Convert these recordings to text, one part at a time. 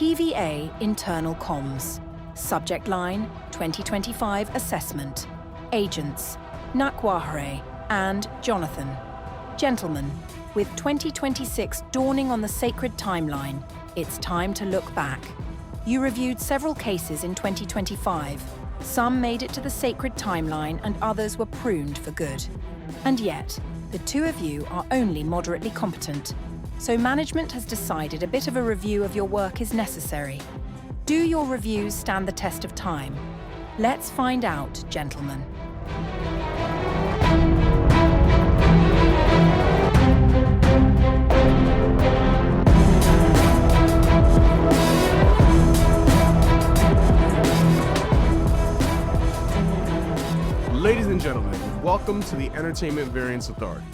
TVA Internal Comms. Subject line, 2025 Assessment. Agents, Nakware and Jonathan. Gentlemen, with 2026 dawning on the sacred timeline, it's time to look back. You reviewed several cases in 2025. Some made it to the sacred timeline and others were pruned for good. And yet, the two of you are only moderately competent. So management has decided a bit of a review of your work is necessary. Do your reviews stand the test of time? Let's find out, gentlemen. Ladies and gentlemen, welcome to the Entertainment Variance Authority.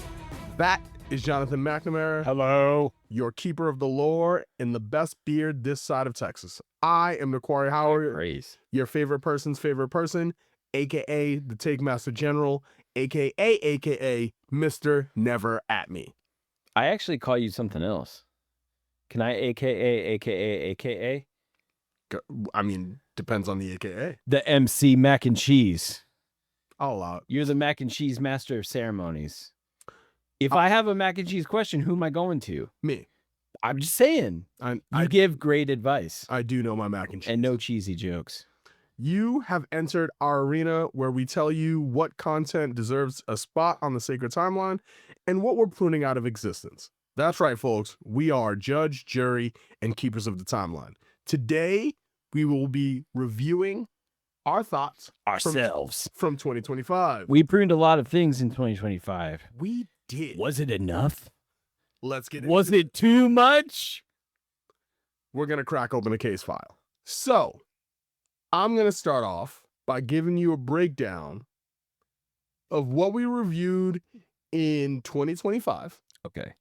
That is Jonathan McNamara. Hello. Your keeper of the lore and the best beard this side of Texas. I am Nakware Howard, Praise. your favorite person's favorite person, aka the Take Master General, aka Mr. Never At Me. I actually call you something else. Can I AKA? I mean, depends on the aka. The MC Mac and Cheese. I'll allow it. You're the Mac and Cheese master of ceremonies. If I have a mac and cheese question, who am I going to? Me. I'm just saying. You give great advice. I do know my mac and cheese. And no cheesy jokes. You have entered our arena where we tell you what content deserves a spot on the sacred timeline and what we're pruning out of existence. That's right, folks. We are judge, jury, and keepers of the timeline. Today, we will be reviewing our thoughts Ourselves. from 2025. We pruned a lot of things in 2025. We did. Was it enough? Let's get Was it too much? We're going to crack open a case file. So, I'm going to start off by giving you a breakdown of what we reviewed in 2025 Okay.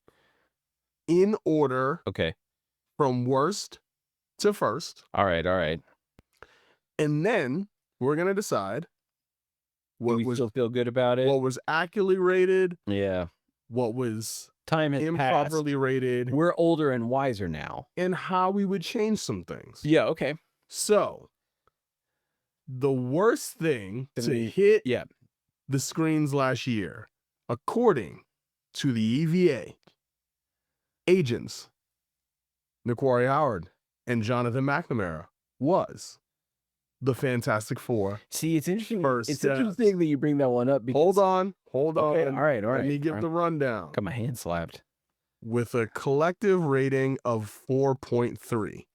in order Okay. from worst to first. All right. And then we're going to decide Do we still feel good about it? what was accurately rated, Yeah. what was Time has passed. improperly rated, We're older and wiser now. and how we would change some things. Yeah, okay. So, the worst thing Did to we- hit Yeah. the screens last year, according to the EVA, agents Nakware Howard and Jonathan McNamara, was the Fantastic Four. See, it's interesting. First It's steps. interesting that you bring that one up. Because, Hold on. Okay, all right. Let me give the rundown. Got my hand slapped. With a collective rating of 4.3.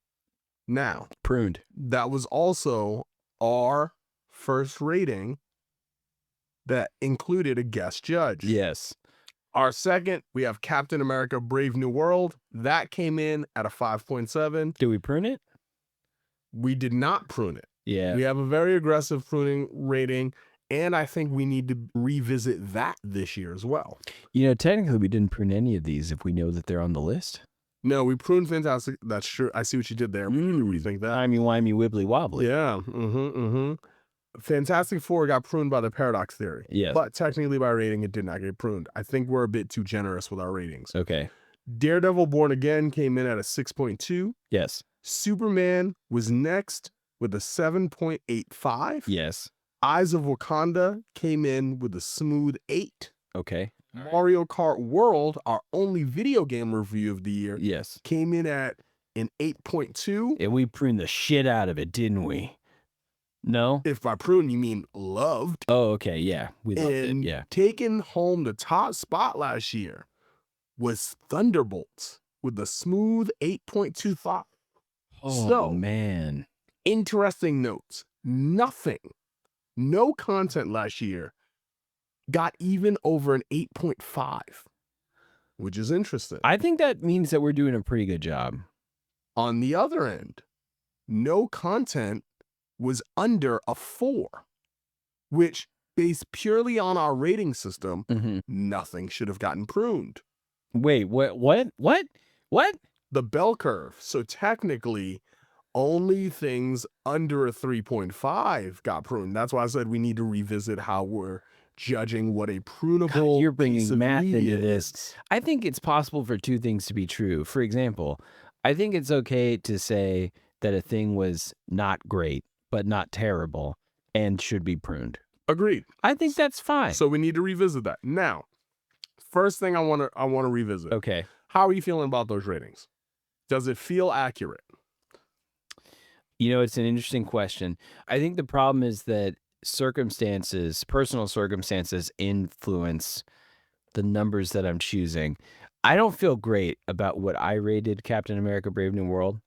Now, Pruned. that was also our first rating that included a guest judge. Yes. Our second, we have Captain America Brave New World. That came in at a 5.7. Did we prune it? We did not prune it. Yeah. We have a very aggressive pruning rating, and I think we need to revisit that this year as well. You know, technically, we didn't prune any of these if we know that they're on the list. No, we pruned Fantastic. That's true. I see what you did there. We need to rethink that. Timey-wimey, wibbly-wobbly. Yeah. Fantastic Four got pruned by the paradox theory. Yes. But technically by rating, it did not get pruned. I think we're a bit too generous with our ratings. Okay. Daredevil Born Again came in at a 6.2. Yes. Superman was next with a 7.85. Yes. Eyes of Wakanda came in with a smooth 8. Okay. Mario Kart World, our only video game review of the year, Yes. came in at an 8.2. And we pruned the shit out of it, didn't we? No? If by prune you mean loved. Oh, okay. Yeah. We loved it. And Yeah. taking home the top spot last year was Thunderbolts with a smooth 8.25. Oh, So, man. interesting notes. No content last year got even over an 8.5, which is interesting. I think that means that we're doing a pretty good job. On the other end, no content was under a 4, which, based purely on our rating system, nothing should have gotten pruned. Wait, what? The bell curve. So technically, only things under a 3.5 got pruned. That's why I said we need to revisit how we're judging what a prunable. God, you're piece bringing of math media into this. is. I think it's possible for two things to be true. For example, I think it's okay to say that a thing was not great, but not terrible, and should be pruned. Agreed. I think that's fine. So we need to revisit that. Now, first thing I want to revisit. Okay. How are you feeling about those ratings? Does it feel accurate? You know, it's an interesting question. I think the problem is that personal circumstances influence the numbers that I'm choosing. I don't feel great about what I rated Captain America Brave New World.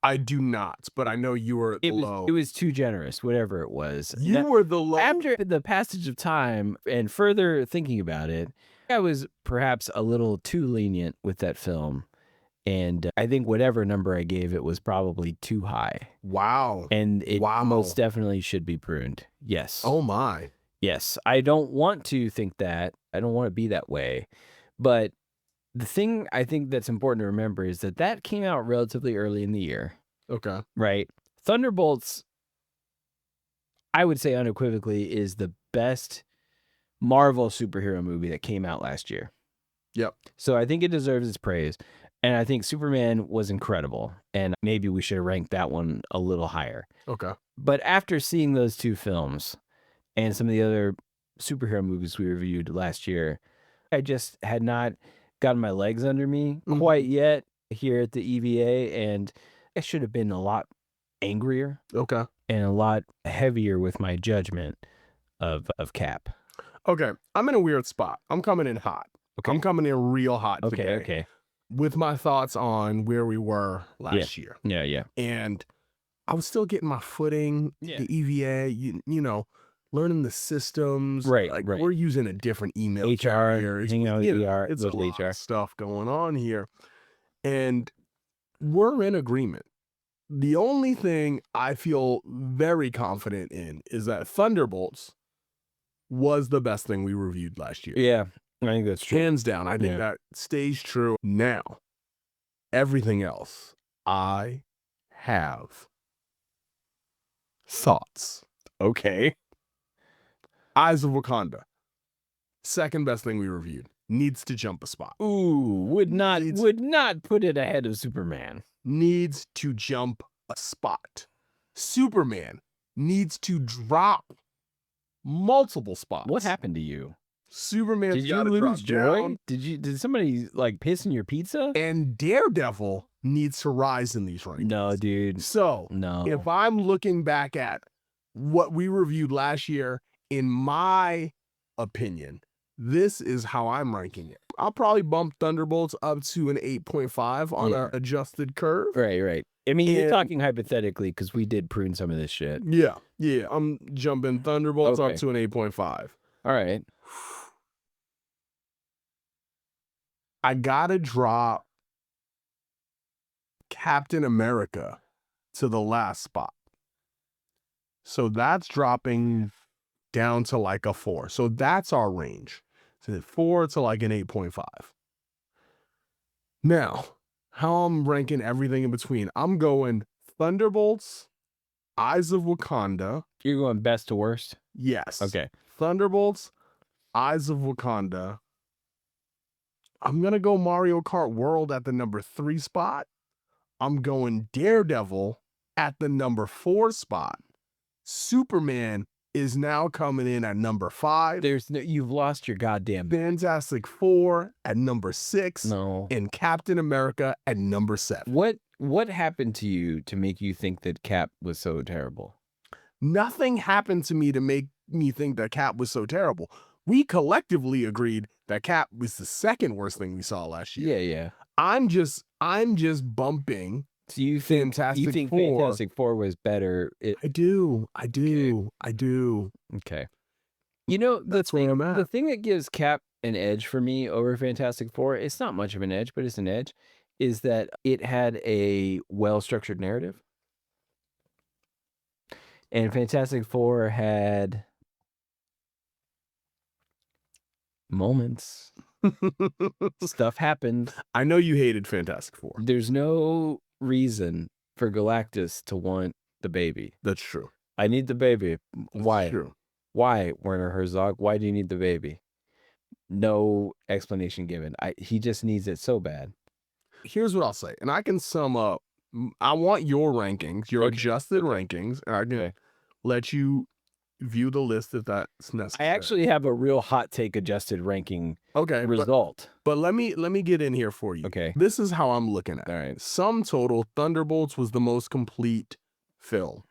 I do not, but I know you were low. It was too generous, whatever it was. You were the low. After the passage of time and further thinking about it, I was perhaps a little too lenient with that film. And I think whatever number I gave it was probably too high. Wow. And it most definitely should be pruned. Yes. Oh, my. Yes. I don't want to think that. I don't want to be that way. But the thing I think that's important to remember is that came out relatively early in the year. Okay. Right? Thunderbolts, I would say unequivocally, is the best Marvel superhero movie that came out last year. Yep. So I think it deserves its praise. And I think Superman was incredible. And maybe we should have ranked that one a little higher. Okay. But after seeing those two films and some of the other superhero movies we reviewed last year, I just had not gotten my legs under me quite yet here at the EVA. And I should have been a lot angrier. Okay. And a lot heavier with my judgment of Cap. Okay. I'm in a weird spot. I'm coming in hot. Okay. I'm coming in real hot today. Okay. With my thoughts on where we were last year. Yeah. And I was still getting my footing, the EVA, you know, learning the systems. Right. We're using a different email. HR, here. hanging out with ER. It's a lot of stuff going on here. And we're in agreement. The only thing I feel very confident in is that Thunderbolts was the best thing we reviewed last year. Yeah, I think that's true. Hands down, I think that stays true. Now, everything else, I have thoughts. Okay. Eyes of Wakanda, second best thing we reviewed, needs to jump a spot. Ooh, would not put it ahead of Superman. Needs to jump a spot. Superman needs to drop multiple spots. What happened to you? Superman's Did you lose joy? Did somebody like piss in your pizza? And Daredevil needs to rise in these rankings. No, dude. So, if I'm looking back at what we reviewed last year, in my opinion, this is how I'm ranking it. I'll probably bump Thunderbolts up to an 8.5 on an adjusted curve. Right. I mean, you're talking hypothetically because we did prune some of this shit. Yeah. I'm jumping Thunderbolts up to an 8.5. All right. I gotta drop Captain America to the last spot. So that's dropping down to like a 4. So that's our range. So 4 to like an 8.5. Now, how I'm ranking everything in between. I'm going Thunderbolts, Eyes of Wakanda. You're going best to worst? Yes. Okay. Thunderbolts, Eyes of Wakanda. I'm going to go Mario Kart World at the number 3 spot. I'm going Daredevil at the number 4 spot. Superman is now coming in at number 5. You've lost your goddamn. Fantastic Four at number 6. No. And Captain America at number 7. What happened to you to make you think that Cap was so terrible? Nothing happened to me to make me think that Cap was so terrible. We collectively agreed that Cap was the second worst thing we saw last year. Yeah. I'm just bumping. So you think Fantastic Four was better? I do. Okay. You know, the thing that gives Cap an edge for me over Fantastic Four, it's not much of an edge, but it's an edge, is that it had a well-structured narrative. And Fantastic Four had moments. Stuff happened. I know you hated Fantastic Four. There's no reason for Galactus to want the baby. That's true. I need the baby. Why? True. Why, Werner Herzog? Why do you need the baby? No explanation given. He just needs it so bad. here's what I'll say, and I can sum up. I want your rankings, your adjusted rankings, and I can let you view the list if that's necessary. I actually have a real hot take adjusted ranking result. But let me get in here for you. Okay. This is how I'm looking at it. All right. Sum total, Thunderbolts was the most complete film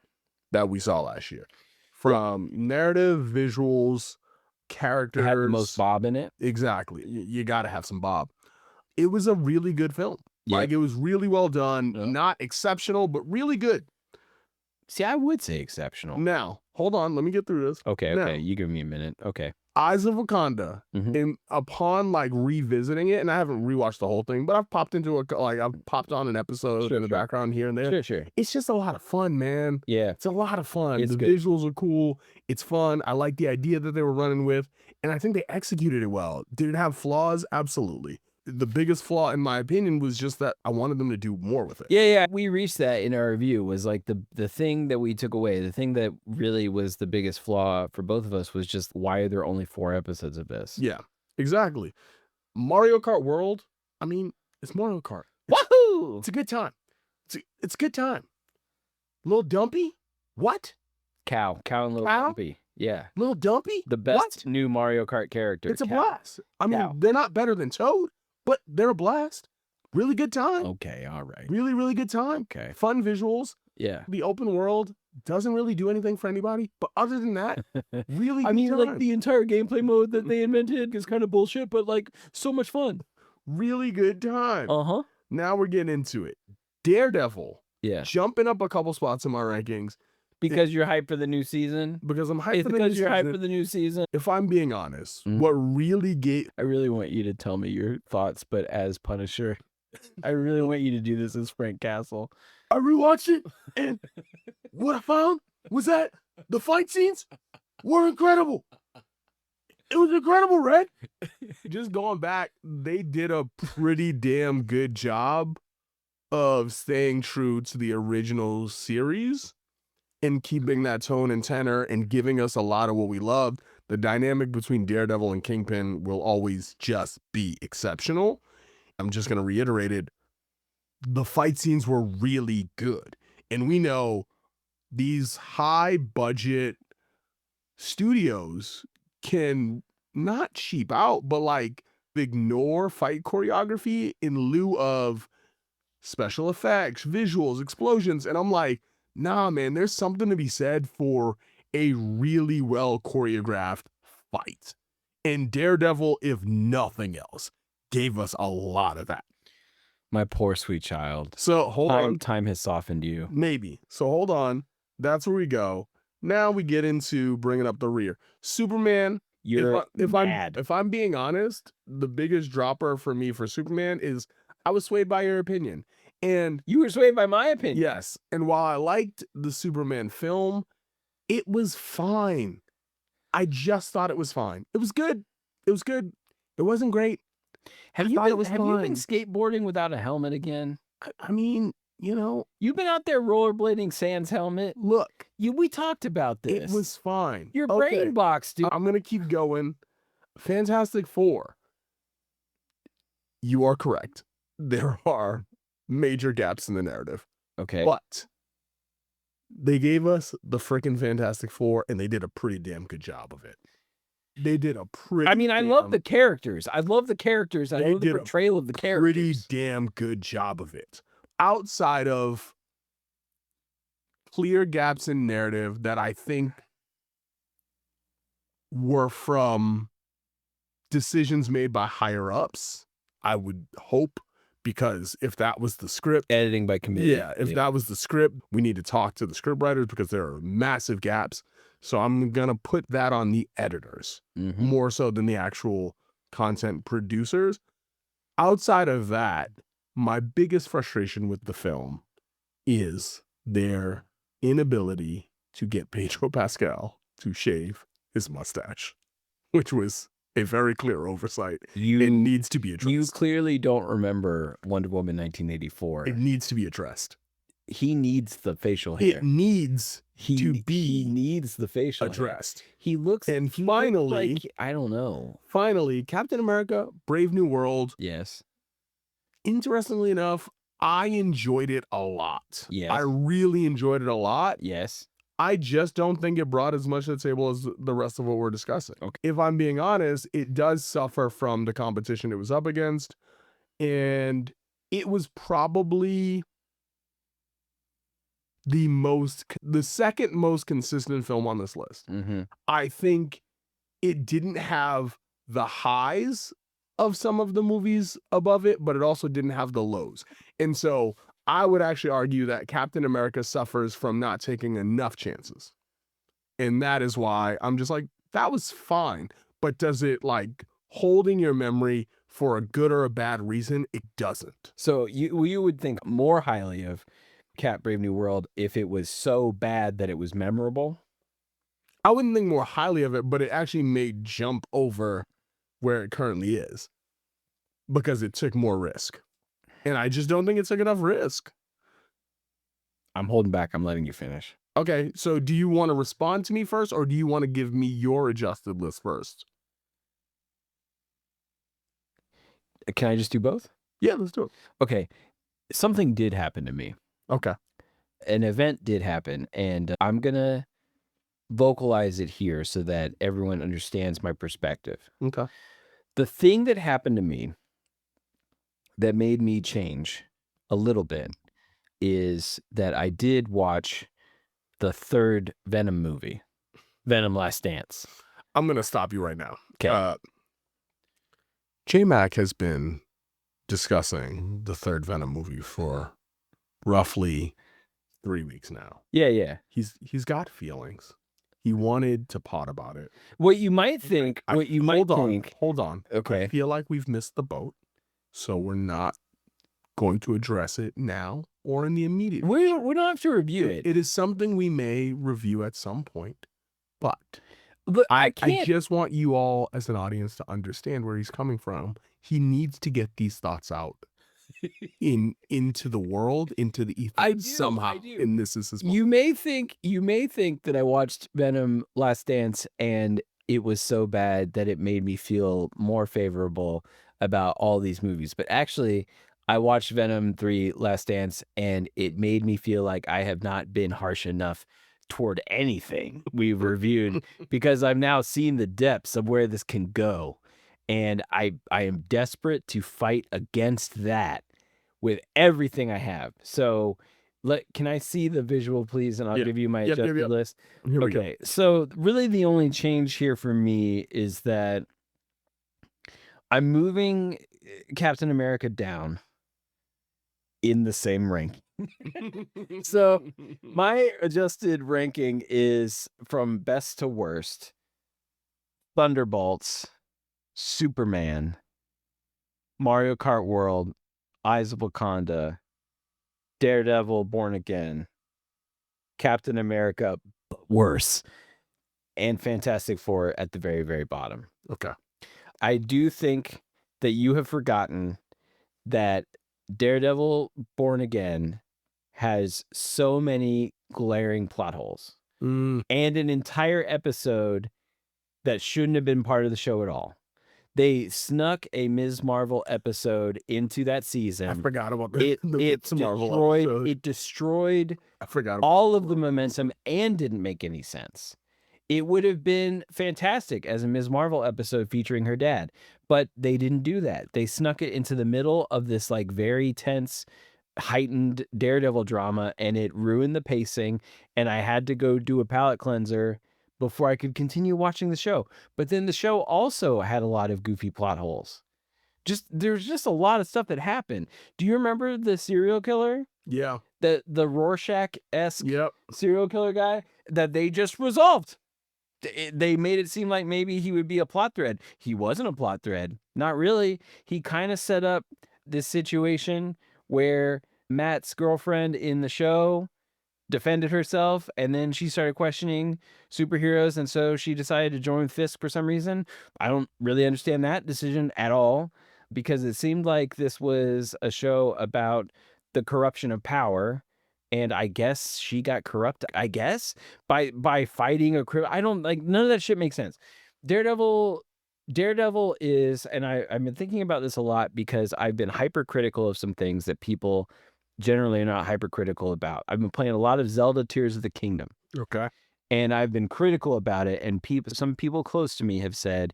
that we saw last year. From narrative, visuals, characters. It had the most Bob in it. Exactly. You got to have some Bob. It was a really good film. Yep. Like, it was really well done. Yep. Not exceptional, but really good. See, I would say exceptional. Now, hold on. Let me get through this. Okay, Now, okay. You give me a minute. Okay. Eyes of Wakanda, and upon like revisiting it, and I haven't rewatched the whole thing, but I've popped on an episode in the background here and there. Sure. It's just a lot of fun, man. Yeah. It's a lot of fun. It's the good. visuals are cool. It's fun. I like the idea that they were running with, and I think they executed it well. Did it have flaws? Absolutely. The biggest flaw, in my opinion, was just that I wanted them to do more with it. Yeah. We reached that in our review, was like the thing that we took away, the thing that really was the biggest flaw for both of us was just, why are there only 4 episodes of this? Yeah, exactly. Mario Kart World, I mean, it's Mario Kart. Woohoo! It's a good time. It's a good time. Little Dumpy? What? Cow and Little Cow? Dumpy. Yeah. Little Dumpy? The best What? new Mario Kart character. It's a Cow. blast. I mean, Cow. they're not better than Toad, but they're a blast. Really good time. Okay, all right. Really, really good time. Okay. Fun visuals. Yeah. The open world doesn't really do anything for anybody, but other than that, really I good mean, time. like, the entire gameplay mode that they invented is kind of bullshit, but like, so much fun. Really good time. Uh-huh. Now we're getting into it. Daredevil. Yeah. Jumping up a couple spots in my rankings. Because you're hyped for the new season? Because I'm hyped It's for the because new you're hyped season. for the new season? If I'm being honest, Mhm. what really gave... I really want you to tell me your thoughts, but as Punisher. I really want you to do this as Frank Castle. I rewatched it, and what I found was that the fight scenes were incredible. It was incredible, Red. Just going back, they did a pretty damn good job of staying true to the original series and keeping that tone and tenor and giving us a lot of what we loved. The dynamic between Daredevil and Kingpin will always just be exceptional. I'm just going to reiterate it. The fight scenes were really good. And we know these high budget studios can not cheap out, but like ignore fight choreography in lieu of special effects, visuals, explosions. And I'm like, nah, man, there's something to be said for a really well choreographed fight. And Daredevil, if nothing else, gave us a lot of that. My poor sweet child. So hold on. Time has softened you. Maybe. So hold on. That's where we go. Now we get into bringing up the rear. Superman. You're mad. If I'm being honest, the biggest dropper for me for Superman is I was swayed by your opinion. And you were swayed by my opinion. Yes. And while I liked the Superman film, it was fine. I just thought it was fine. It was good. It was good. It wasn't great. Have you been skateboarding without a helmet again? I mean, you know, you've been out there rollerblading sans helmet. Look, we talked about this. It was fine. Your brain box, dude. I'm gonna keep going. Fantastic Four. You are correct. There are major gaps in the narrative. Okay. But they gave us the freaking Fantastic Four, and they did a pretty damn good job of it. They did a pretty... I mean, I love the characters. I love the characters. I love the portrayal of the characters. Pretty damn good job of it. Outside of clear gaps in narrative that I think were from decisions made by higher ups, I would hope, because if that was the script... Editing by committee. Yeah, if that was the script, we need to talk to the script writers because there are massive gaps. So I'm going to put that on the editors more so than the actual content producers. Outside of that, my biggest frustration with the film is their inability to get Pedro Pascal to shave his mustache, which was a very clear oversight. It needs to be addressed. You clearly don't remember Wonder Woman 1984. It needs to be addressed. He needs the facial hair. It needs to be he needs the facial addressed. Hair. He looks finally like, I don't know. Finally, Captain America, Brave New World. Yes. Interestingly enough, I enjoyed it a lot. Yes. I really enjoyed it a lot. Yes. I just don't think it brought as much to the table as the rest of what we're discussing. Okay. If I'm being honest, it does suffer from the competition it was up against. And it was probably the second most consistent film on this list. Mm-hmm. I think it didn't have the highs of some of the movies above it, but it also didn't have the lows. And so I would actually argue that Captain America suffers from not taking enough chances. And that is why I'm just like, that was fine. But does it like hold in your memory for a good or a bad reason? It doesn't. So you would think more highly of Cat Brave New World if it was so bad that it was memorable? I wouldn't think more highly of it, but it actually may jump over where it currently is because it took more risk. And I just don't think it took enough risk. I'm holding back. I'm letting you finish. Okay, so do you want to respond to me first, or do you want to give me your adjusted list first? Can I just do both? Yeah, let's do it. Okay. Something did happen to me. Okay. An event did happen, and I'm going to vocalize it here so that everyone understands my perspective. Okay. The thing that happened to me that made me change a little bit is that I did watch the third Venom movie, Venom Last Dance. I'm going to stop you right now. Okay. J-Mac has been discussing the third Venom movie for roughly 3 weeks now. Yeah. He's got feelings. He wanted to pot about it. What you might think, Hold on. Okay. I feel like we've missed the boat, so we're not going to address it now or in the immediate. We don't have to review it. It is something we may review at some point, but I I just want you all as an audience to understand where he's coming from. He needs to get these thoughts out into the world, into the ether somehow. And this is his moment. You may think that I watched Venom Last Dance and it was so bad that it made me feel more favorable about all these movies. But actually, I watched Venom 3 Last Dance and it made me feel like I have not been harsh enough toward anything we've reviewed because I've now seen the depths of where this can go. And I am desperate to fight against that with everything I have. So can I see the visual, please? And I'll give you my adjusted list. Okay. So really the only change here for me is that I'm moving Captain America down in the same rank. So my adjusted ranking is from best to worst: Thunderbolts, Superman, Mario Kart World, Eyes of Wakanda, Daredevil, Born Again, Captain America, but worse, and Fantastic Four at the very, very bottom. Okay. I do think that you have forgotten that Daredevil, Born Again has so many glaring plot holes and an entire episode that shouldn't have been part of the show at all. They snuck a Ms. Marvel episode into that season. I forgot about it. It destroyed all of the momentum and didn't make any sense. It would have been fantastic as a Ms. Marvel episode featuring her dad, but they didn't do that. They snuck it into the middle of this like very tense, heightened Daredevil drama, and it ruined the pacing. And I had to go do a palate cleanser before I could continue watching the show. But then the show also had a lot of goofy plot holes. There's just a lot of stuff that happened. Do you remember the serial killer? Yeah. The Rorschach-esque serial killer guy that they just resolved. They made it seem like maybe he would be a plot thread. He wasn't a plot thread. Not really. He kind of set up this situation where Matt's girlfriend in the show defended herself, and then she started questioning superheroes, and so she decided to join Fisk for some reason. I don't really understand that decision at all, because it seemed like this was a show about the corruption of power, and I guess she got corrupt, I guess, by fighting a criminal. I don't, like, none of that shit makes sense. Daredevil Daredevil is, and I've been thinking about this a lot because I've been hypercritical of some things that people generally are not hypercritical about. I've been playing a lot of Zelda Tears of the Kingdom, Okay. and I've been critical about it. And some people close to me have said,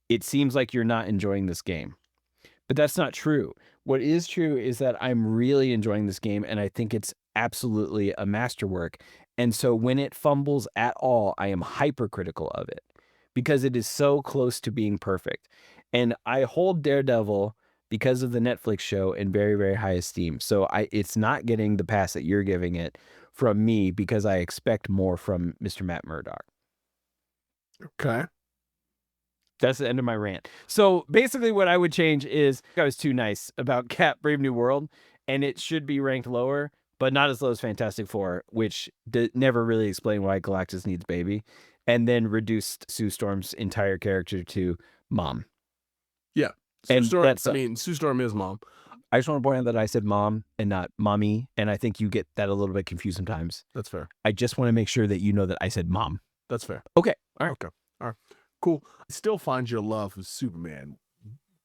it seems like you're not enjoying this game. But that's not true. What is true is that I'm really enjoying this game, and I think it's absolutely a masterwork. And so when it fumbles at all, I am hypercritical of it because it is so close to being perfect. And I hold Daredevil because of the Netflix show in very, very high esteem. So it's not getting the pass that you're giving it from me because I expect more from Mr. Matt Murdock. Okay. That's the end of my rant. So basically what I would change is I was too nice about Cat Brave New World, and it should be ranked lower, but not as low as Fantastic Four, which never really explained why Galactus needs baby, and then reduced Sue Storm's entire character to mom. Yeah. And Sue Storm is mom. I just want to point out that I said mom and not mommy, and I think you get that a little bit confused sometimes. That's fair. I just want to make sure that you know that I said mom. That's fair. Okay. All right. Okay. All right. Cool. I still find your love of Superman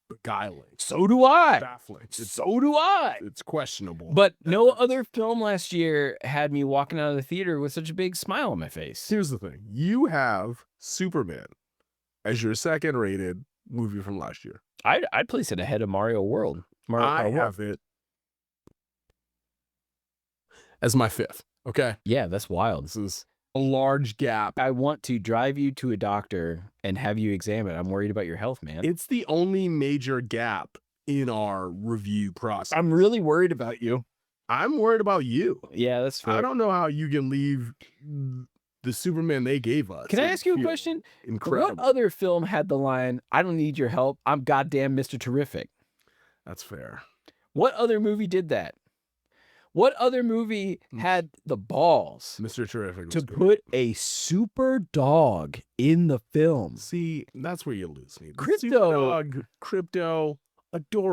beguiling. So do I. Baffling. So do I. It's questionable. But no other film last year had me walking out of the theater with such a big smile on my face. Here's the thing. You have Superman as your second rated movie from last year. I'd place it ahead of Mario World. I have it as my fifth. Okay. Yeah, that's wild. This is a large gap. I want to drive you to a doctor and have you examine. I'm worried about your health, man. It's the only major gap in our review process. I'm really worried about you. I'm worried about you. Yeah, that's fair. I don't know how you can leave the Superman they gave us. Can I ask you a question? Incredible. What other film had the line, I don't need your help, I'm goddamn Mr. Terrific? That's fair. What other movie did that? What other movie had the balls Mr. Terrific to put a super dog in the film? See, that's where you lose me. Crypto,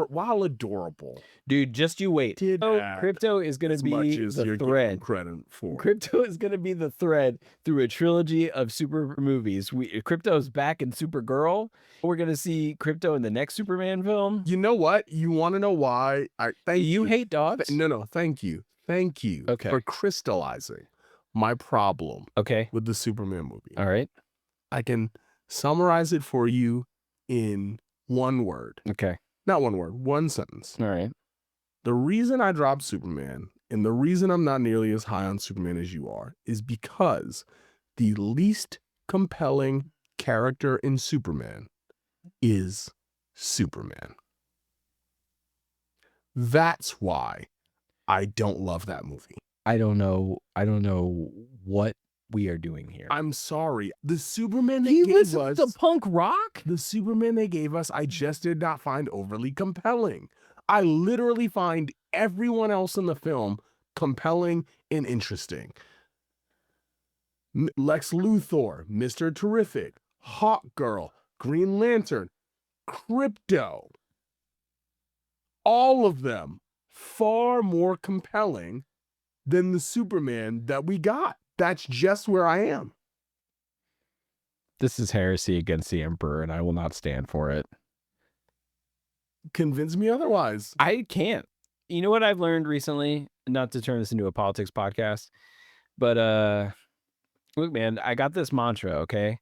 while adorable. Dude, just you wait. Crypto is going to be the thread. Credit for. Crypto is going to be the thread through a trilogy of super movies. Crypto's back in Supergirl. We're going to see Crypto in the next Superman film. You know what? You want to know why? Thank you. You hate dogs? No. Thank you. Thank you for crystallizing my problem with the Superman movie. All right. I can summarize it for you in one word. Okay. Not one word, one sentence. All right. The reason I dropped Superman and the reason I'm not nearly as high on Superman as you are is because the least compelling character in Superman is Superman. That's why I don't love that movie. I don't know what we are doing here. I'm sorry. The Superman they gave us, the punk rock? The Superman they gave us, I just did not find overly compelling. I literally find everyone else in the film compelling and interesting. Lex Luthor, Mr. Terrific, Hawkgirl, Green Lantern, Crypto. All of them far more compelling than the Superman that we got. That's just where I am. This is heresy against the Emperor, and I will not stand for it. Convince me otherwise. I can't. You know what I've learned recently? Not to turn this into a politics podcast, but look, man, I got this mantra, okay?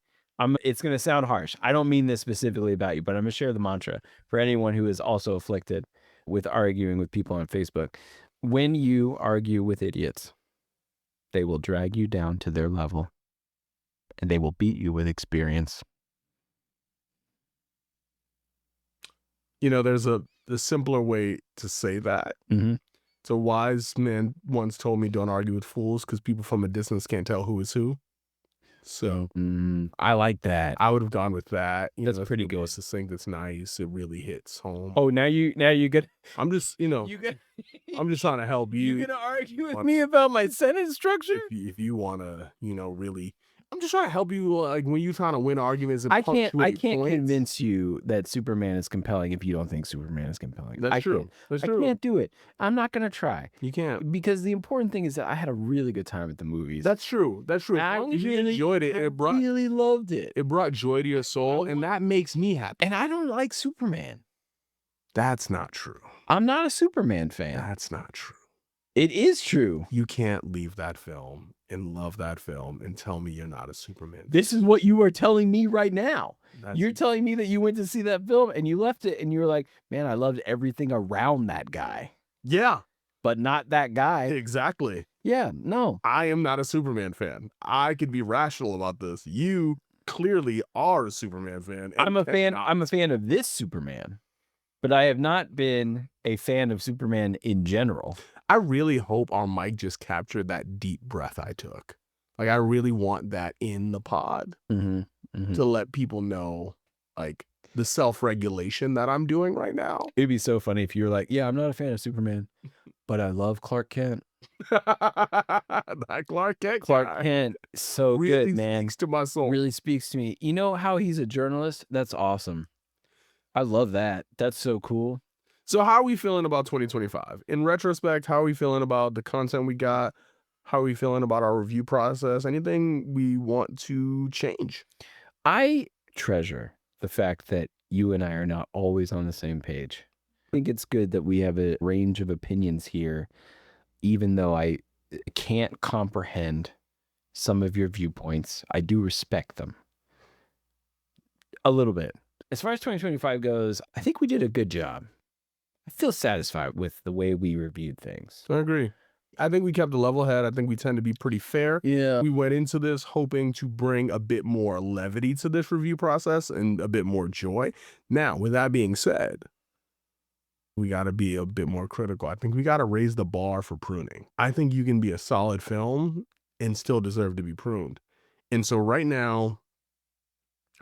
It's going to sound harsh. I don't mean this specifically about you, but I'm going to share the mantra for anyone who is also afflicted with arguing with people on Facebook. When you argue with idiots, they will drag you down to their level, and they will beat you with experience. You know, there's a simpler way to say that. Mm-hmm. So a wise man once told me, don't argue with fools because people from a distance can't tell who is who. So I like that. I would have gone with that. That's pretty good. It's a thing that's nice. It really hits home. Oh, now you get. I'm just, I'm just trying to help you. You're gonna argue with me about my sentence structure? If you want to, really I'm just trying to help you, like, when you're trying to win arguments and I can't points. convince you that Superman is compelling if you don't think Superman is compelling. That's true. That's true. I can't do it. I'm not gonna try. You can't. Because the important thing is that I had a really good time at the movies. That's true. That's true. I As long as you really- enjoyed it, I it brought really loved it. it brought joy to your soul, and that makes me happy. And I don't like Superman. That's not true. I'm not a Superman fan. That's not true. It is true. You can't leave that film and love that film and tell me you're not a Superman. This is what you are telling me right now. That's- You're telling me that you went to see that film and you left it and you were like, man, I loved everything around that guy, yeah, but not that guy. exactly. Yeah, no. I am not a Superman fan. I could be rational about this. You clearly are a Superman fan. I'm a fan. cannot. I'm a fan of this Superman, but I have not been a fan of Superman in general. I really hope our mic just captured that deep breath I took. Like, I really want that in the pod to let people know, like, the self-regulation that I'm doing right now. It'd be so funny if you were like, yeah, I'm not a fan of Superman, but I love Clark Kent. That Clark Kent guy Kent, so really good, man. speaks to my soul. Really speaks to me. You know how he's a journalist? That's awesome. I love that. That's so cool. So how are we feeling about 2025? In retrospect, how are we feeling about the content we got? How are we feeling about our review process? Anything we want to change? I treasure the fact that you and I are not always on the same page. I think it's good that we have a range of opinions here, even though I can't comprehend some of your viewpoints. I do respect them a little bit. As far as 2025 goes, I think we did a good job. I feel satisfied with the way we reviewed things. I agree. I think we kept a level head. I think we tend to be pretty fair. Yeah. We went into this hoping to bring a bit more levity to this review process and a bit more joy. Now, with that being said, we got to be a bit more critical. I think we got to raise the bar for pruning. I think you can be a solid film and still deserve to be pruned. And so right now,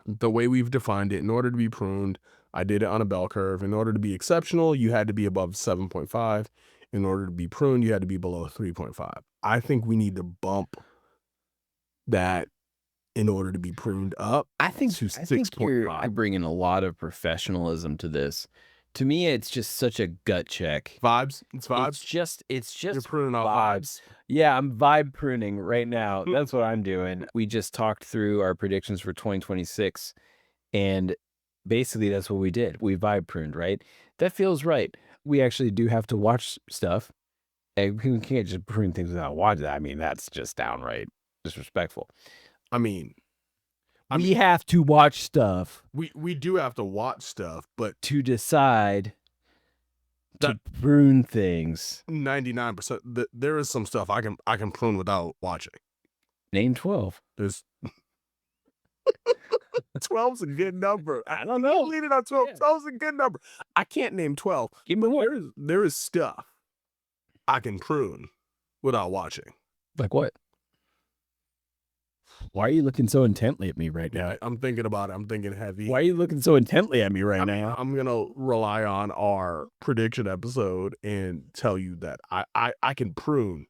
the way we've defined it, in order to be pruned, I did it on a bell curve. In order to be exceptional, you had to be above 7.5. In order to be pruned, you had to be below 3.5. I think we need to bump that in order to be pruned up. I think to I think you're 6.5. bringing a lot of professionalism to this. To me, it's just such a gut check. Vibes. It's vibes. It's just You're pruning out vibes. Yeah, I'm vibe pruning right now. That's what I'm doing. We just talked through our predictions for 2026, and basically that's what we did. We vibe pruned, right? That feels right. We actually do have to watch stuff, and we can't just prune things without watching that. I mean, that's just downright disrespectful. I mean, We have to watch stuff we do have to watch stuff, but to decide to That- prune things. 99%, there is some stuff I can prune without watching. Name 12. There's 12's a good number. I don't know. Lead it on 12. Yeah. 12's a good number. I can't name 12. Give me more. There is stuff I can prune without watching. Like what? Why are you looking so intently at me right now? I'm thinking about it. I'm thinking heavy. Why are you looking so intently at me right now? I'm gonna rely on our prediction episode and tell you that I can prune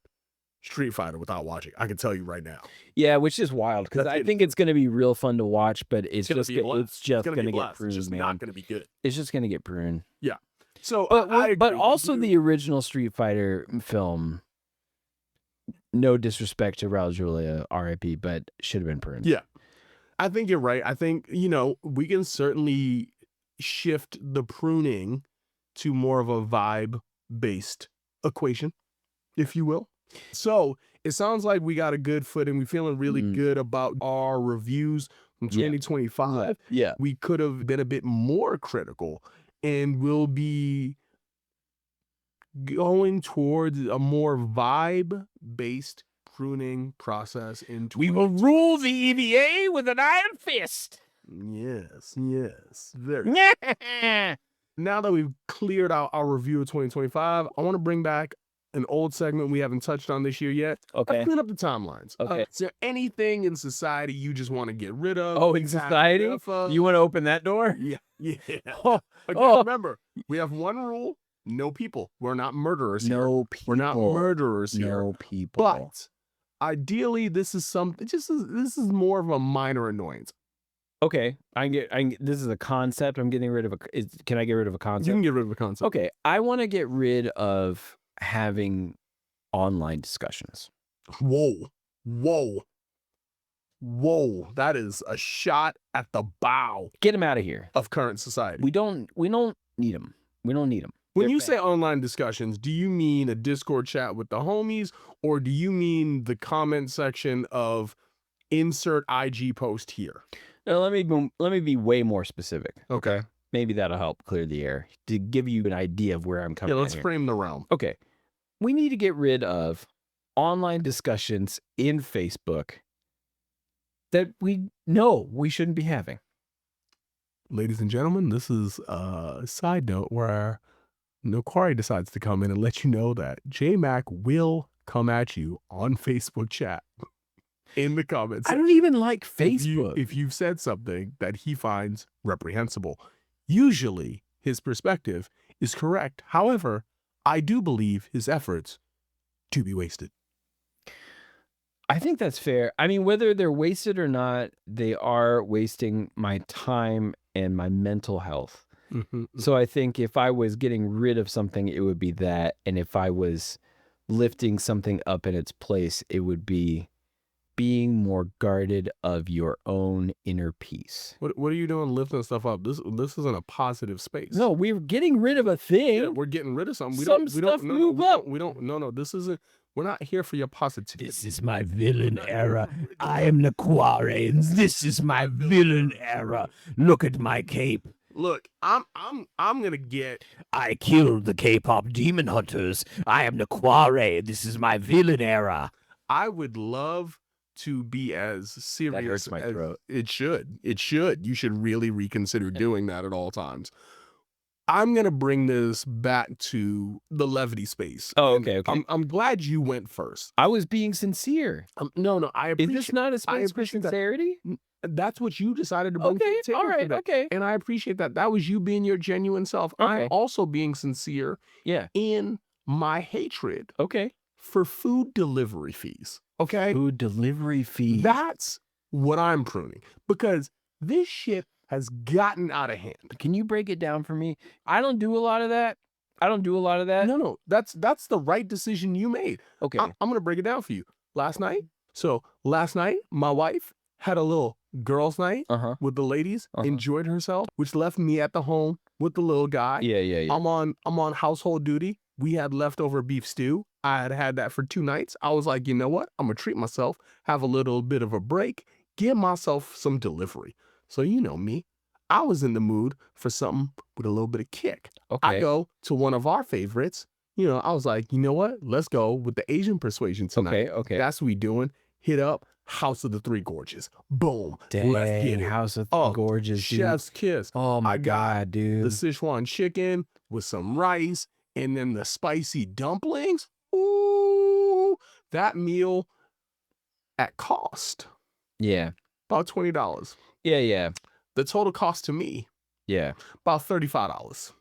Street Fighter without watching. I can tell you right now. Yeah, which is wild because That's I it. think it's going to be real fun to watch, but it's gonna just be a blast. it's just It's going to be get blast. It's pruned, just man. not gonna be good. It's just going to get pruned. So, But I but agree. also the original Street Fighter film. No disrespect to Raul Julia, R.I.P., but should have been pruned. Yeah. I think you're right. I think, we can certainly shift the pruning to more of a vibe-based equation, if you will. So it sounds like we got a good footing. We're feeling really good about our reviews from Yeah. 2025. Yeah. We could have been a bit more critical, and we'll be going towards a more vibe-based pruning process in We will rule the EVA with an iron fist. Yes, very. Now that we've cleared out our review of 2025, I want to bring back an old segment we haven't touched on this year yet. Okay. Let's clean up the timelines. Okay. Is there anything in society you just want to get rid of? Oh, in Things happen society? enough of? You want to open that door? Yeah. Oh, Again, oh. remember, we have one rule: no people. We're not murderers here. No people. We're not murderers here. No people. But Ideally, this is this is more of a minor annoyance. Okay, this is a concept. I'm getting rid of can I get rid of a concept? You can get rid of a concept. Okay, I want to get rid of having online discussions. Whoa. That is a shot at the bow Get them out of here. of current society. We don't need them. We don't need them. When you say online discussions, do you mean a Discord chat with the homies, or do you mean the comment section of insert IG post here? No, let me be way more specific. Okay. Maybe that'll help clear the air to give you an idea of where I'm coming. Yeah, let's here. frame the realm. Okay, we need to get rid of online discussions in Facebook that we know we shouldn't be having. Ladies and gentlemen, this is a side note where Nakware decides to come in and let you know that J-Mac will come at you on Facebook chat in the comments. I don't even like Facebook. If you've said something that he finds reprehensible, usually his perspective is correct. However, I do believe his efforts to be wasted. I think that's fair. I mean, whether they're wasted or not, they are wasting my time and my mental health. So I think if I was getting rid of something, it would be that. And if I was lifting something up in its place, it would be being more guarded of your own inner peace. What are you doing lifting stuff up? This isn't a positive space. No, we're getting rid of a thing. Yeah, we're getting rid of something. This isn't. We're not here for your positivity. This is my villain era. I am Nakware, and this is my villain era. Look at my cape. Look, I'm gonna get. I killed the K-pop demon hunters. I am Nakware. This is my villain era. I would love to be as serious. That hurts my throat. It should. You should really reconsider doing that at all times. I'm gonna bring this back to the levity space. Oh, okay. I'm glad you went first. I was being sincere. No, I appreciate. Is this not a space for sincerity? That's what you decided to bring to the table all right, today. okay. And I appreciate that. That was you being your genuine self. Okay. I'm also being sincere in my hatred for food delivery fees. Okay? Food delivery fees. That's what I'm pruning. Because this shit has gotten out of hand. Can you break it down for me? I don't do a lot of that. No. That's the right decision you made. Okay. I'm going to break it down for you. Last night, my wife had a little girls' night with the ladies, enjoyed herself, which left me at the home with the little guy. Yeah. I'm on household duty. We had leftover beef stew. I had that for 2 nights. I was like, you know what? I'm going to treat myself, have a little bit of a break, give myself some delivery. So you know me. I was in the mood for something with a little bit of kick. Okay. I go to one of our favorites. I was like, you know what? Let's go with the Asian persuasion tonight. Okay. That's what we doing. Hit up House of the Three Gorges. Boom. Dang, Let's get it. House of the Gorges, dude. Chef's kiss. Oh my I got God, dude. the Sichuan chicken with some rice and then the spicy dumplings. Ooh, that meal at cost. Yeah. About $20. Yeah. The total cost to me, Yeah. about $35.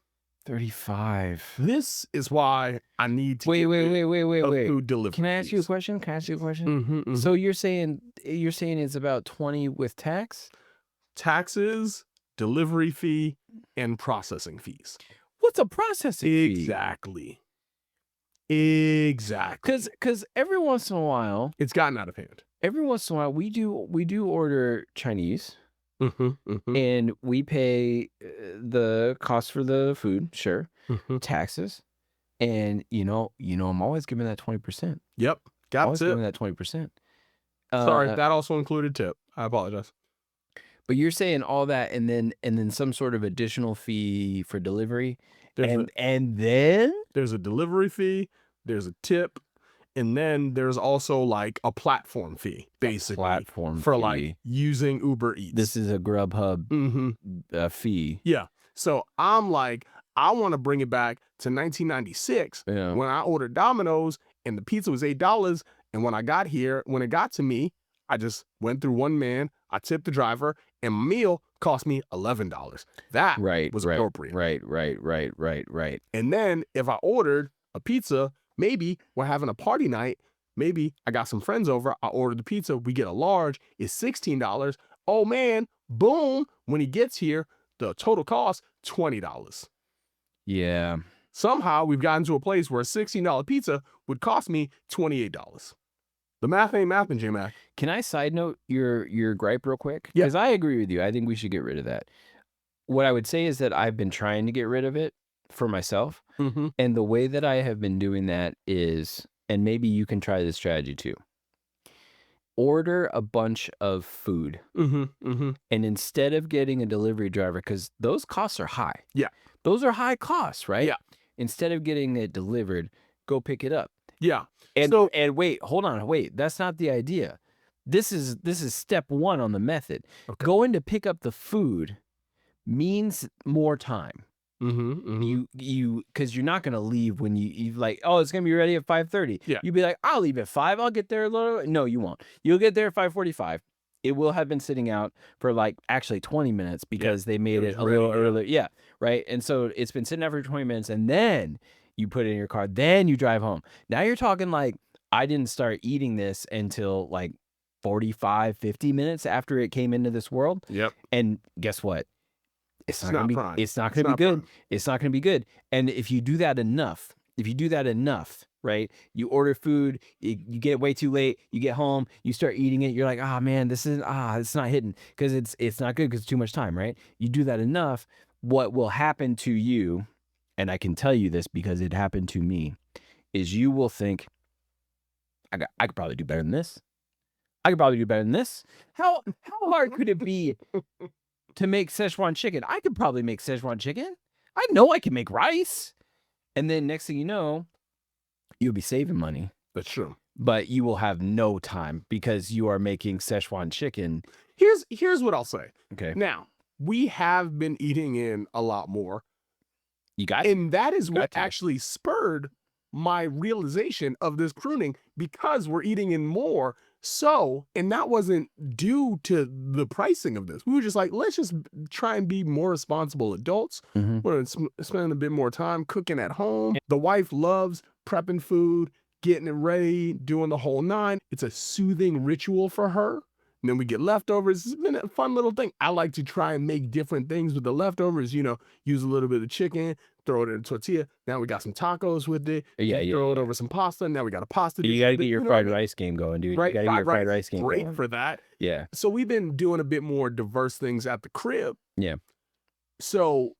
35. This is why I need to Wait. food delivery. Can I ask you a question? So you're saying it's about 20 with tax? Taxes, delivery fee, and processing fees. What's a processing fee? Exactly. Because every once in a while, It's gotten out of hand. we do order Chinese. And we pay the cost for the food, sure, taxes, and I'm always giving that 20%. Yep. Got Always tip. giving that 20%. Sorry, that also included tip. I apologize. But you're saying all that, and then some sort of additional fee for delivery, and then There's a delivery fee, there's a tip, and then there's also like a platform fee, basically, for like using Uber Eats. This is a Grubhub fee. Yeah. So I'm like, I want to bring it back to 1996 when I ordered Domino's and the pizza was $8. And when it got to me, I just went through one man, I tipped the driver, and my meal cost me $11. That was appropriate. Right. And then if I ordered a pizza, maybe we're having a party night, Maybe I got some friends over. I order the pizza. We get a large. It's $16. Oh man, boom. When he gets here, the total cost, $20. Yeah. Somehow we've gotten to a place where a $16 pizza would cost me $28. The math ain't mathing, J-Mac. Can I side note your gripe real quick? Yeah. Because I agree with you. I think we should get rid of that. What I would say is that I've been trying to get rid of it for myself. Mm-hmm. And the way that I have been doing that is, and maybe you can try this strategy too, order a bunch of food. Mm-hmm. Mm-hmm. And instead of getting a delivery driver, because those costs are high. Yeah. Those are high costs, right? Yeah. Instead of getting it delivered, go pick it up. Yeah. And So- and wait, hold on, wait. That's not the idea. This is step one on the method. Okay. Going to pick up the food means more time. Mm-hmm. Mm-hmm. You because you're not gonna leave when you like, oh, it's gonna be ready at 5:30. Yeah. You'd be like, I'll leave at 5. I'll get there a little. No, you won't. You'll get there at 5:45. It will have been sitting out for like actually 20 minutes because they made It it was a little ready, yeah. earlier. Yeah, right. And so it's been sitting out for 20 minutes, and then you put it in your car. Then you drive home. Now you're talking like I didn't start eating this until like 45, 50 minutes after it came into this world. Yep. And guess what? It's not not gonna be. prime. It's not It's gonna be not good. prime. It's not gonna be good. And if you do that enough, right? You order food, you get way too late, you get home, you start eating it. You're like, oh man, it's not hitting because it's not good because it's too much time, right? You do that enough, what will happen to you, and I can tell you this because it happened to me, is you will think, I could probably do better than this. I could probably do better than this. How hard could it be to make Szechuan chicken? I could probably make Szechuan chicken. I know I can make rice. And then next thing you know, you'll be saving money, That's true. but you will have no time because you are making Szechuan chicken. Here's what I'll say. Okay. Now, we have been eating in a lot more, You got and that is what Got to. actually spurred my realization of this pruning because we're eating in more. So, and that wasn't due to the pricing of this. We were just like, let's just try and be more responsible adults. Mhm. We're spending a bit more time cooking at home. The wife loves prepping food, getting it ready, doing the whole nine. It's a soothing ritual for her. And then we get leftovers. It's been a fun little thing. I like to try and make different things with the leftovers, use a little bit of chicken, throw it in a tortilla. Now we got some tacos with it. Yeah. Throw it over some pasta. Now we got a pasta dish You got to with it, get your you know? fried rice game going, dude. Right, You got to get your fried fried rice game Great going. for that. Yeah. So we've been doing a bit more diverse things at the crib. Yeah. So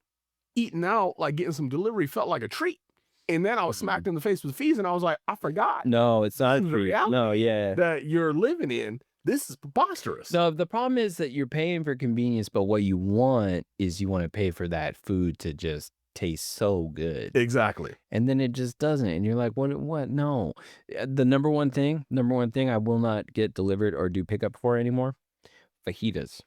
eating out, like getting some delivery, felt like a treat. And then I was smacked in the face with fees, and I was like, I forgot No, it's not This is the free. reality. No, yeah. that you're living in. This is preposterous. No, the problem is that you're paying for convenience, but what you want is you want to pay for that food to just taste so good. Exactly. And then it just doesn't. And you're like, what? No. The number one thing I will not get delivered or do pickup for anymore, fajitas.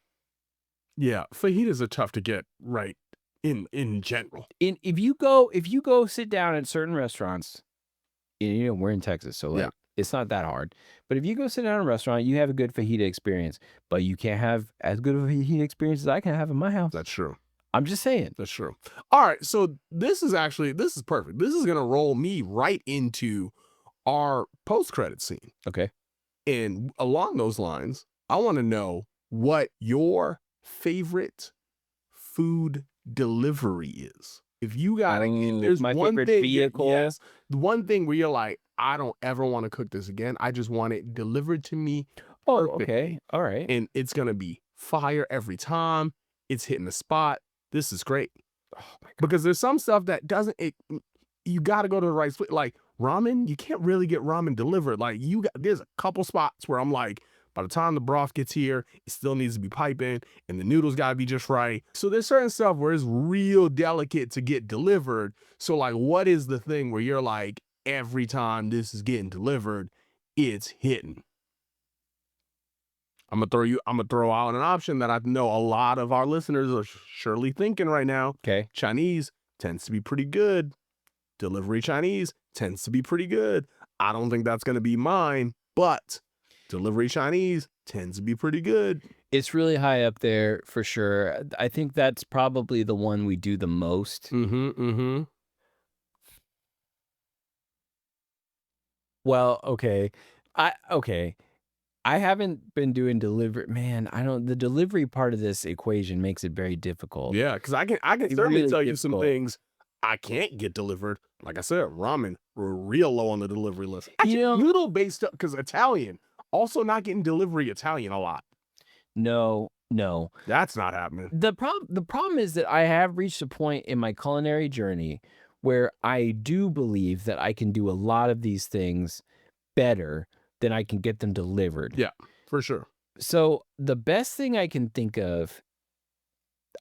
Yeah, fajitas are tough to get right in general. If you go sit down at certain restaurants, we're in Texas, so like, Yeah. it's not that hard. But if you go sit down at a restaurant, you have a good fajita experience, but you can't have as good of a fajita experience as I can have in my house. That's true. I'm just saying. That's true. All right, so this is perfect. This is gonna roll me right into our post-credit scene. Okay. And along those lines, I want to know what your favorite food delivery is. If you got there's my one favorite thing, vehicle. yes, the one thing where you're like, I don't ever want to cook this again. I just want it delivered to me. Oh, perfectly. okay. All right. And it's gonna be fire every time. It's hitting the spot. This is great. Oh my God. Because there's some stuff that doesn't. You got to go to the right spot. Like ramen, you can't really get ramen delivered. Like there's a couple spots where I'm like, by the time the broth gets here, it still needs to be piping, and the noodles got to be just right. So there's certain stuff where it's real delicate to get delivered. So like, what is the thing where you're like, every time this is getting delivered, it's hitting? I'm gonna throw out an option that I know a lot of our listeners are surely thinking right now. Okay. Chinese tends to be pretty good. Delivery Chinese tends to be pretty good. I don't think that's gonna be mine, but delivery Chinese tends to be pretty good. It's really high up there for sure. I think that's probably the one we do the most. Well, okay. Okay. I haven't been doing delivery. Man, the delivery part of this equation makes it very difficult. Yeah, because I can It's certainly really tell you some difficult. things I can't get delivered. Like I said, ramen, we're real low on the delivery list. Actually, You know- little based up because Italian, also not getting delivery Italian a lot. No. That's not happening. The problem is that I have reached a point in my culinary journey where I do believe that I can do a lot of these things better than I can get them delivered. Yeah, for sure. So the best thing I can think of,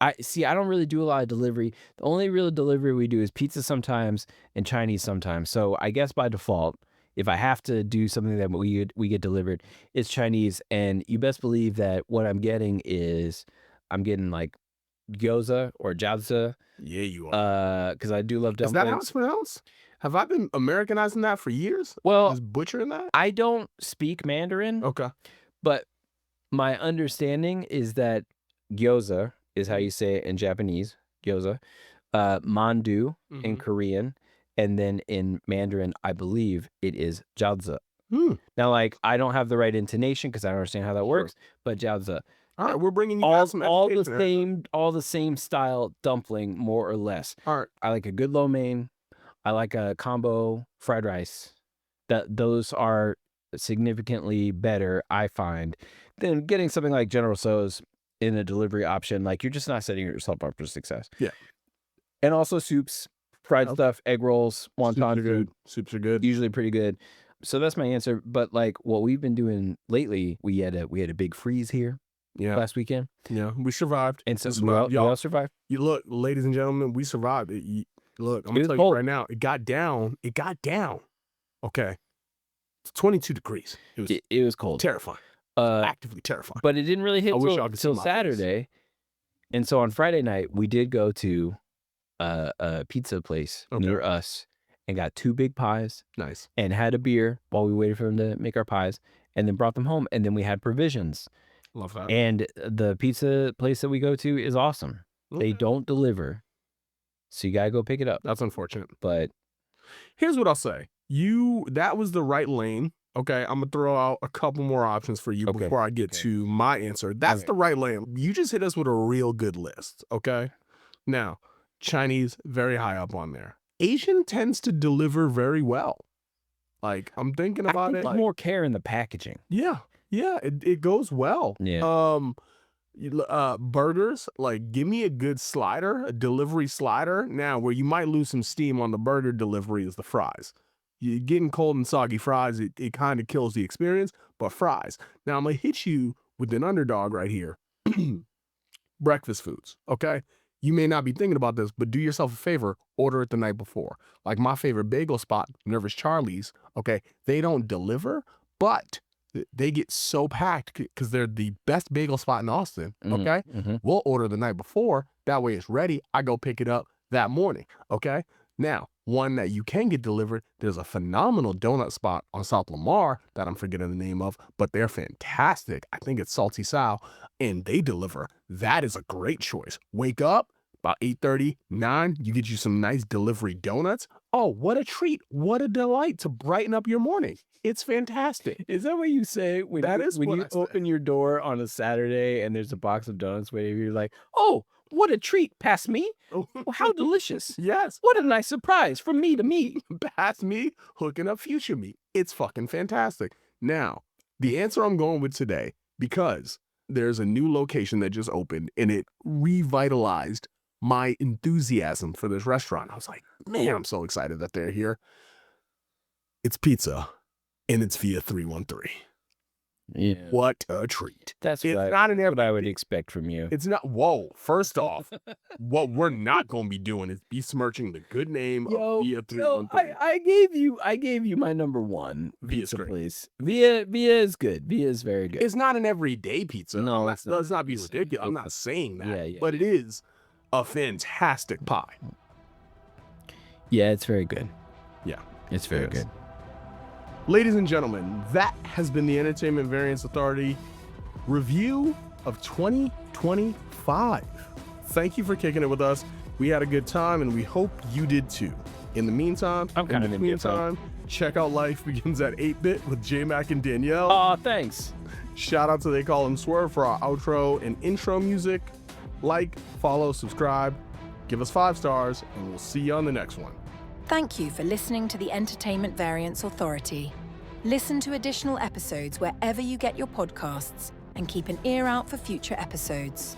I don't really do a lot of delivery. The only real delivery we do is pizza sometimes and Chinese sometimes. So I guess by default, if I have to do something that we get delivered, it's Chinese. And you best believe that what I'm getting like gyoza or jiaozi, Yeah, you are. because I do love Is dumplings. that how it's pronounced? Have I been Americanizing that for years? Well, Just butchering that? I don't speak Mandarin, Okay. but my understanding is that gyoza is how you say it in Japanese, gyoza, mandu in Korean, and then in Mandarin, I believe it is jiaozi. Now, like, I don't have the right intonation because I don't understand how that works, but jiaozi. All right, we're bringing you All some the same style dumpling, more or less. All right. I like a good lo mein. I like a combo fried rice. Those are significantly better, I find, than getting something like General Tso's in a delivery option. Like, you're just not setting yourself up for success. Yeah. And also soups, fried stuff, egg rolls, wonton food. Soups are good. Usually pretty good. So that's my answer. But like what we've been doing lately, we had a big freeze here last weekend. Yeah, we survived. And so we all survived. You look, ladies and gentlemen, we survived. Look, I'm gonna tell cold. you right now, it got down. Okay. It's 22 degrees. It was cold. Terrifying. Actively terrifying. But it didn't really hit wish y'all could see till my Saturday. And so on Friday night, we did go to a pizza place near us and got 2 big pies. Nice. And had a beer while we waited for them to make our pies, and then brought them home. And then we had provisions. Love that. And the pizza place that we go to is awesome. They don't deliver, so you gotta go pick it up. That's unfortunate. But here's what I'll say. That was the right lane. Okay, I'm gonna throw out a couple more options for you before I get to my answer. That's the right lane. You just hit us with a real good list. Okay. Now, Chinese, very high up on there. Asian tends to deliver very well. Like, I'm thinking about it. Like, more care in the packaging. Yeah, it goes well. Yeah. Burgers, like, give me a good slider, a delivery slider. Now, where you might lose some steam on the burger delivery is the fries. You're getting cold and soggy fries, it kind of kills the experience, but fries. Now, I'm going to hit you with an underdog right here. Breakfast foods, okay? You may not be thinking about this, but do yourself a favor, order it the night before. Like my favorite bagel spot, Nervous Charlie's, okay? They don't deliver, but they get so packed because they're the best bagel spot in Austin, okay? We'll order the night before. That way it's ready. I go pick it up that morning, okay? Now, one that you can get delivered, there's a phenomenal donut spot on South Lamar that I'm forgetting the name of, but they're fantastic. I think it's Salty Sal, and they deliver. That is a great choice. Wake up, about 8:30, 9, you get you some nice delivery donuts. Oh, what a treat. What a delight to brighten up your morning. It's fantastic. Is that what you say when you open your door on a Saturday and there's a box of donuts waiting? You're like, oh, what a treat. Past me? Well, how delicious. Yes. What a nice surprise from me to me. Past me, hooking up future me. It's fucking fantastic. Now, the answer I'm going with today, because there's a new location that just opened and it revitalized my enthusiasm for this restaurant. I was like, man, I'm so excited that they're here. It's pizza, and it's via 313. Yeah. What a treat. That's it's what not what I would expect from you. It's not. Whoa. First off, what we're not going to be doing is besmirching the good name of Via 313. I gave you my number one pizza place. Via is good. Via is very good. It's not an everyday pizza. No, let's not be ridiculous. I'm not saying that. Yeah. But it is a fantastic pie. Yeah, it's very good. Yeah. It's very good. Ladies and gentlemen, that has been the Entertainment Variance Authority review of 2025. Thank you for kicking it with us. We had a good time, and we hope you did too. In the meantime, Check out Life Begins at 8-Bit with J-Mac and Danielle. Aw, thanks. Shout out to They Call Him Swerve for our outro and intro music. Like, follow, subscribe, give us 5 stars, and we'll see you on the next one. Thank you for listening to the Entertainment Variance Authority. Listen to additional episodes wherever you get your podcasts and keep an ear out for future episodes.